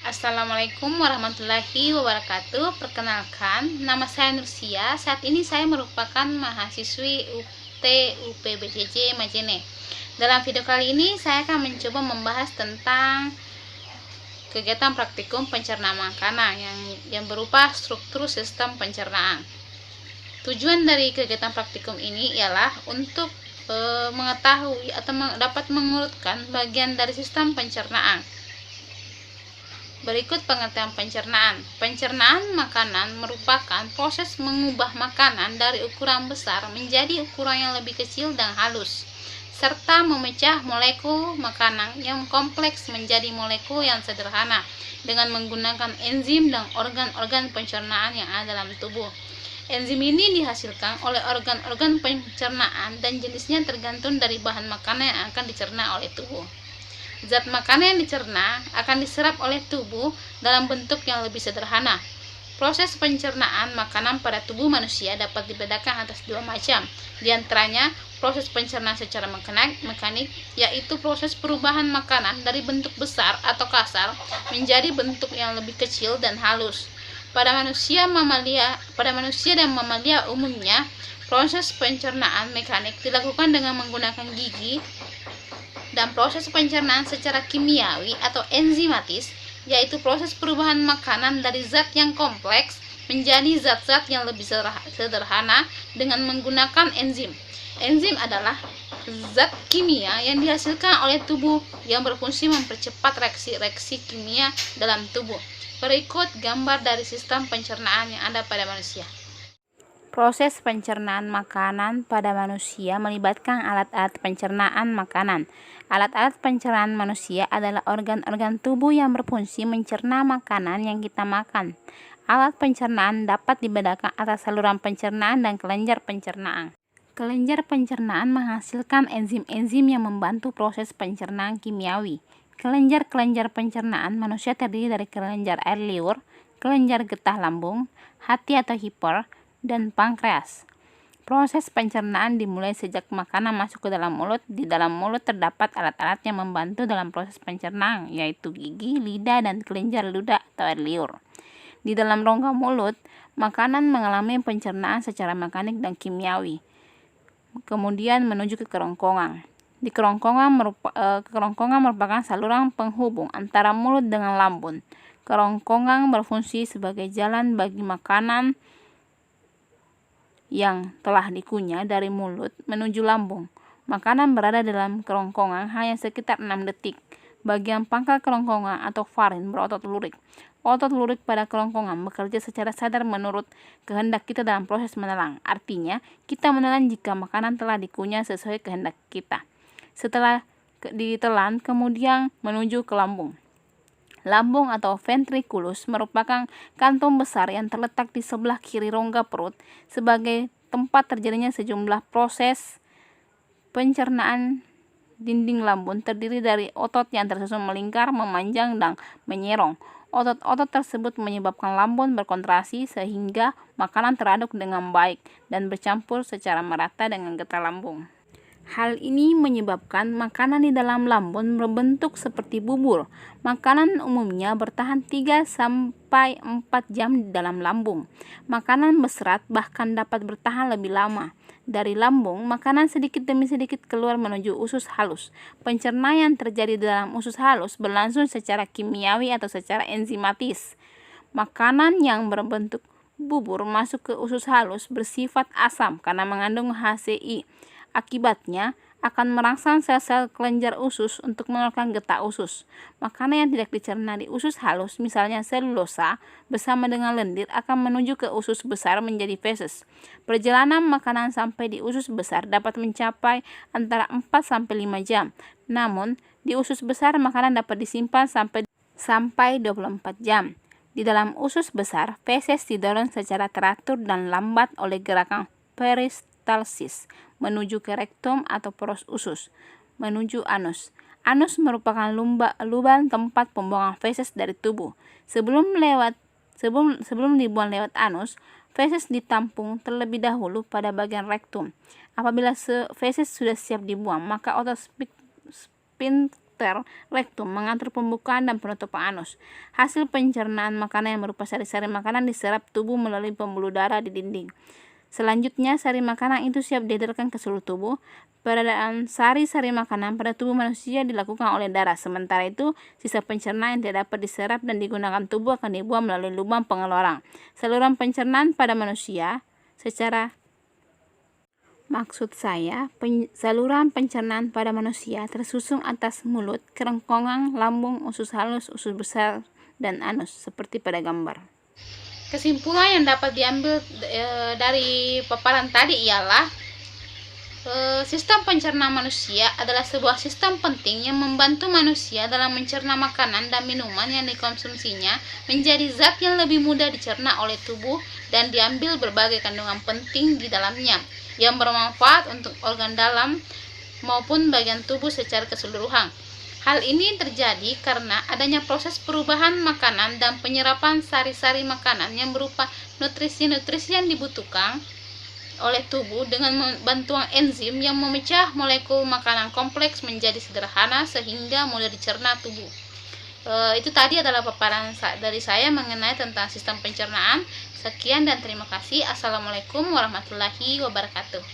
Assalamualaikum warahmatullahi wabarakatuh. Perkenalkan, nama saya Nursia. Saat ini saya merupakan mahasiswi UT UPBJJ Majene. Dalam video kali ini saya akan mencoba membahas tentang kegiatan praktikum pencernaan makanan yang berupa struktur sistem pencernaan. Tujuan dari kegiatan praktikum ini ialah untuk mengetahui atau dapat mengurutkan bagian dari sistem pencernaan. Berikut pengertian pencernaan. Pencernaan makanan merupakan proses mengubah makanan dari ukuran besar menjadi ukuran yang lebih kecil dan halus, serta memecah molekul makanan yang kompleks menjadi molekul yang sederhana dengan menggunakan enzim dan organ-organ pencernaan yang ada dalam tubuh. Enzim ini dihasilkan oleh organ-organ pencernaan dan jenisnya tergantung dari bahan makanan yang akan dicerna oleh tubuh. Zat makanan yang dicerna akan diserap oleh tubuh dalam bentuk yang lebih sederhana. Proses pencernaan makanan pada tubuh manusia dapat dibedakan atas dua macam. Di antaranya, proses pencernaan secara mekanik, yaitu proses perubahan makanan dari bentuk besar atau kasar menjadi bentuk yang lebih kecil dan halus. Pada manusia dan mamalia umumnya, proses pencernaan mekanik dilakukan dengan menggunakan gigi, dan proses pencernaan secara kimiawi atau enzimatis, yaitu proses perubahan makanan dari zat yang kompleks menjadi zat-zat yang lebih sederhana dengan menggunakan enzim. Enzim adalah zat kimia yang dihasilkan oleh tubuh yang berfungsi mempercepat reaksi-reaksi kimia dalam tubuh. Berikut gambar dari sistem pencernaan yang ada pada manusia. Proses pencernaan makanan pada manusia melibatkan alat-alat pencernaan makanan. Alat-alat pencernaan manusia adalah organ-organ tubuh yang berfungsi mencerna makanan yang kita makan. Alat pencernaan dapat dibedakan atas saluran pencernaan dan kelenjar pencernaan. Kelenjar pencernaan menghasilkan enzim-enzim yang membantu proses pencernaan kimiawi. Kelenjar-kelenjar pencernaan manusia terdiri dari kelenjar air liur, kelenjar getah lambung, hati atau hiper, dan pankreas. Proses pencernaan dimulai sejak makanan masuk ke dalam mulut. Di dalam mulut terdapat alat-alat yang membantu dalam proses pencernaan, yaitu gigi, lidah, dan kelenjar ludah atau air liur. Di dalam rongga mulut, makanan mengalami pencernaan secara mekanik dan kimiawi, kemudian menuju ke kerongkongan. Di kerongkongan merupakan saluran penghubung antara mulut dengan lambung. Kerongkongan berfungsi sebagai jalan bagi makanan yang telah dikunyah dari mulut menuju lambung. Makanan berada dalam kerongkongan hanya sekitar 6 detik. Bagian pangkal kerongkongan atau farin berotot lurik. Otot lurik pada kerongkongan bekerja secara sadar menurut kehendak kita dalam proses menelan. Artinya, kita menelan jika makanan telah dikunyah sesuai kehendak kita. Setelah ditelan, kemudian menuju ke lambung. Lambung atau ventriculus merupakan kantung besar yang terletak di sebelah kiri rongga perut sebagai tempat terjadinya sejumlah proses pencernaan. Dinding lambung terdiri dari otot yang tersusun melingkar, memanjang, dan menyerong. Otot-otot tersebut menyebabkan lambung berkontraksi sehingga makanan teraduk dengan baik dan bercampur secara merata dengan getah lambung. Hal ini menyebabkan makanan di dalam lambung berbentuk seperti bubur. Makanan umumnya bertahan 3-4 jam di dalam lambung. Makanan berserat bahkan dapat bertahan lebih lama. Dari lambung, makanan sedikit demi sedikit keluar menuju usus halus. Pencernaan yang terjadi di dalam usus halus berlangsung secara kimiawi atau secara enzimatis. Makanan yang berbentuk bubur masuk ke usus halus bersifat asam karena mengandung HCI. Akibatnya akan merangsang sel-sel kelenjar usus untuk mengeluarkan getah usus. Makanan yang tidak dicerna di usus halus, misalnya selulosa, bersama dengan lendir akan menuju ke usus besar menjadi feses. Perjalanan makanan sampai di usus besar dapat mencapai antara 4-5 jam. Namun, di usus besar makanan dapat disimpan sampai 24 jam. Di dalam usus besar, feses didorong secara teratur dan lambat oleh gerakan peristalsis menuju ke rektum atau poros usus, menuju anus. Anus merupakan lubang tempat pembuangan feses dari tubuh. Sebelum dibuang lewat anus, feses ditampung terlebih dahulu pada bagian rektum. Apabila feses sudah siap dibuang, maka otot ureter, rektum mengatur pembukaan dan penutupan anus. Hasil pencernaan makanan yang berupa sari-sari makanan diserap tubuh melalui pembuluh darah di dinding. Selanjutnya, sari makanan itu siap diedarkan ke seluruh tubuh. Peradaan sari-sari makanan pada tubuh manusia dilakukan oleh darah. Sementara itu, sisa pencernaan yang tidak dapat diserap dan digunakan tubuh akan dibuang melalui lubang pengeluaran. Saluran pencernaan pada manusia saluran pencernaan pada manusia tersusun atas mulut, kerongkongan, lambung, usus halus, usus besar, dan anus, seperti pada gambar. Kesimpulan yang dapat diambil dari paparan tadi ialah sistem pencernaan manusia adalah sebuah sistem penting yang membantu manusia dalam mencerna makanan dan minuman yang dikonsumsinya menjadi zat yang lebih mudah dicerna oleh tubuh dan diambil berbagai kandungan penting di dalamnya yang bermanfaat untuk organ dalam maupun bagian tubuh secara keseluruhan. Hal ini terjadi karena adanya proses perubahan makanan dan penyerapan sari-sari makanan yang berupa nutrisi-nutrisi yang dibutuhkan oleh tubuh dengan bantuan enzim yang memecah molekul makanan kompleks menjadi sederhana sehingga mudah dicerna tubuh. Itu tadi adalah paparan dari saya mengenai tentang sistem pencernaan. Sekian dan terima kasih. Assalamualaikum warahmatullahi wabarakatuh.